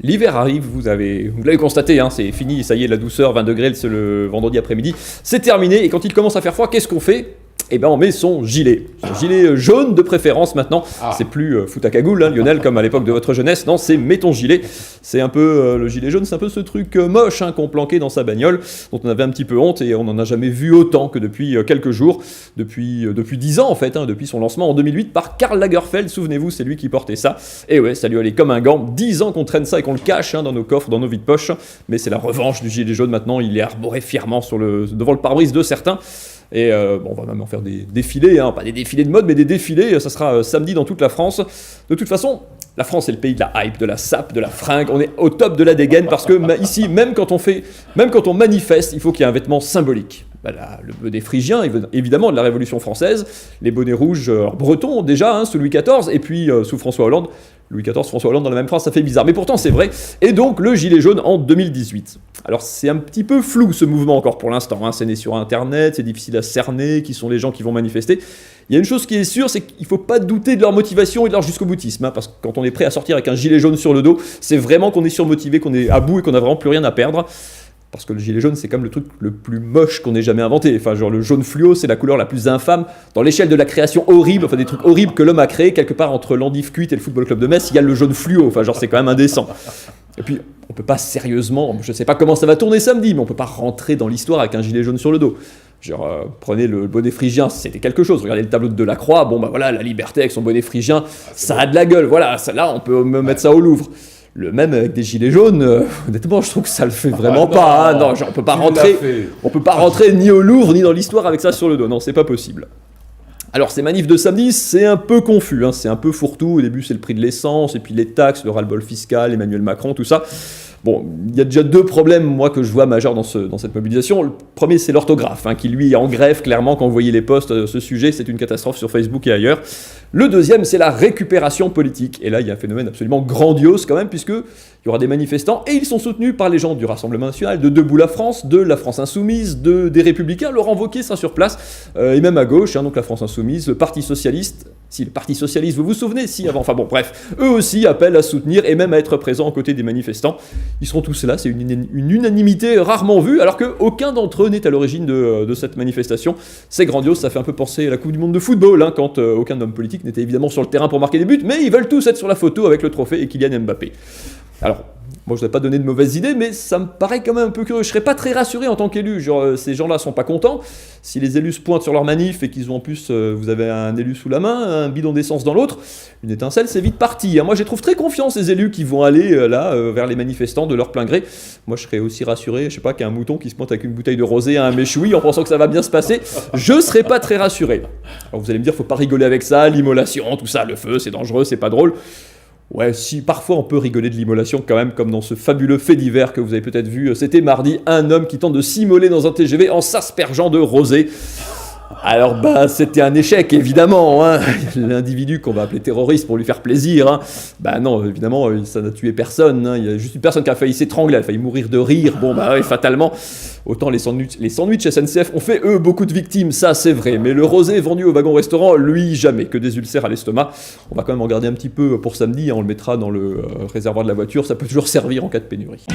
l'hiver arrive, vous l'avez constaté, hein, c'est fini, ça y est, la douceur, 20 degrés le vendredi après-midi, c'est terminé, et quand il commence à faire froid, qu'est-ce qu'on fait ? Eh ben on met son gilet jaune de préférence maintenant. C'est plus fout à cagoule, hein, Lionel, comme à l'époque de votre jeunesse. Non, c'est mets ton gilet. C'est un peu le gilet jaune, c'est un peu ce truc moche hein, qu'on planquait dans sa bagnole, dont on avait un petit peu honte et on n'en a jamais vu autant que depuis quelques jours, depuis 10 ans en fait, hein, depuis son lancement en 2008 par Karl Lagerfeld. Souvenez-vous, c'est lui qui portait ça. Et ouais, ça lui allait comme un gant. 10 ans qu'on traîne ça et qu'on le cache hein, dans nos coffres, dans nos vides poches. Mais c'est la revanche du gilet jaune maintenant. Il est arboré fièrement devant le pare-brise de certains. Et on va même en faire des défilés, hein, pas des défilés de mode, mais des défilés, ça sera samedi dans toute la France. De toute façon, la France est le pays de la hype, de la sape, de la fringue, on est au top de la dégaine, parce que ici, même quand on manifeste, il faut qu'il y ait un vêtement symbolique. Le bonnet phrygien, évidemment, de la Révolution française, les bonnets rouges bretons déjà, hein, sous Louis XIV, et puis sous François Hollande. Louis XIV, François Hollande dans la même phrase, ça fait bizarre, mais pourtant c'est vrai. Et donc le gilet jaune en 2018. Alors c'est un petit peu flou ce mouvement encore pour l'instant, hein. C'est né sur internet, c'est difficile à cerner, qui sont les gens qui vont manifester. Il y a une chose qui est sûre, c'est qu'il ne faut pas douter de leur motivation et de leur jusqu'au-boutisme, hein, parce que quand on est prêt à sortir avec un gilet jaune sur le dos, c'est vraiment qu'on est surmotivé, qu'on est à bout et qu'on n'a vraiment plus rien à perdre. Parce que le gilet jaune, c'est comme le truc le plus moche qu'on ait jamais inventé. Enfin, genre le jaune fluo, c'est la couleur la plus infâme dans l'échelle de la création horrible, enfin des trucs horribles que l'homme a créé. Quelque part entre l'Andive cuite et le Football Club de Metz, il y a le jaune fluo. Enfin, genre c'est quand même indécent. Et puis, on peut pas sérieusement, je sais pas comment ça va tourner samedi, mais on peut pas rentrer dans l'histoire avec un gilet jaune sur le dos. Genre, prenez le bonnet phrygien, c'était quelque chose. Regardez le tableau de Delacroix, bon bah voilà, la liberté avec son bonnet phrygien, ça a de la gueule. Voilà, là, on peut me mettre ça au Louvre. Le même avec des gilets jaunes, honnêtement, je trouve que ça le fait vraiment pas. Hein. Non, genre, on peut pas rentrer ni au Louvre ni dans l'histoire avec ça sur le dos. Non, c'est pas possible. Alors ces manifs de samedi, c'est un peu confus, hein. C'est un peu fourre-tout. Au début, c'est le prix de l'essence, et puis les taxes, le ras-le-bol fiscal, Emmanuel Macron, tout ça. Bon, il y a déjà deux problèmes, moi, que je vois majeurs dans cette mobilisation. Le premier, c'est l'orthographe, hein, qui lui est en grève, clairement, quand vous voyez les posts, ce sujet, c'est une catastrophe sur Facebook et ailleurs. Le deuxième, c'est la récupération politique. Et là, il y a un phénomène absolument grandiose quand même, puisqu'il y aura des manifestants, et ils sont soutenus par les gens du Rassemblement National, de Debout la France, de la France Insoumise, des Républicains. Laurent Wauquiez sera sur place, et même à gauche, hein, donc la France Insoumise, le Parti Socialiste. Si le Parti Socialiste, vous vous souvenez, si avant, enfin bon, bref, eux aussi appellent à soutenir et même à être présents aux côtés des manifestants. Ils seront tous là, c'est une unanimité rarement vue, alors qu'aucun d'entre eux n'est à l'origine de cette manifestation. C'est grandiose, ça fait un peu penser à la Coupe du Monde de football, hein, quand aucun homme politique n'était évidemment sur le terrain pour marquer des buts, mais ils veulent tous être sur la photo avec le trophée et Kylian Mbappé. Alors, moi je ne vais pas donner de mauvaises idées, mais ça me paraît quand même un peu curieux. Je ne serais pas très rassuré en tant qu'élu. Genre, ces gens-là ne sont pas contents. Si les élus se pointent sur leur manif et qu'ils ont en plus, vous avez un élu sous la main, un bidon d'essence dans l'autre, une étincelle, c'est vite parti. Hein. Moi, je trouve très confiance ces élus qui vont aller vers les manifestants de leur plein gré. Moi, je serais aussi rassuré, je ne sais pas, qu'un mouton qui se pointe avec une bouteille de rosé à un méchoui en pensant que ça va bien se passer. Je ne serais pas très rassuré. Alors, vous allez me dire, il ne faut pas rigoler avec ça, l'immolation, tout ça, le feu, c'est dangereux, c'est pas drôle. Ouais, si parfois on peut rigoler de l'immolation quand même, comme dans ce fabuleux fait divers que vous avez peut-être vu, c'était mardi, un homme qui tente de s'immoler dans un TGV en s'aspergeant de rosé. Alors c'était un échec évidemment, hein. L'individu qu'on va appeler terroriste pour lui faire plaisir, hein. Non, évidemment ça n'a tué personne, hein. Il y a juste une personne qui a failli s'étrangler, elle a failli mourir de rire, ouais, fatalement. Autant les sandwichs SNCF ont fait eux beaucoup de victimes, ça c'est vrai, mais le rosé vendu au wagon-restaurant, lui jamais, que des ulcères à l'estomac. On va quand même en garder un petit peu pour samedi, hein. On le mettra dans le réservoir de la voiture, ça peut toujours servir en cas de pénurie.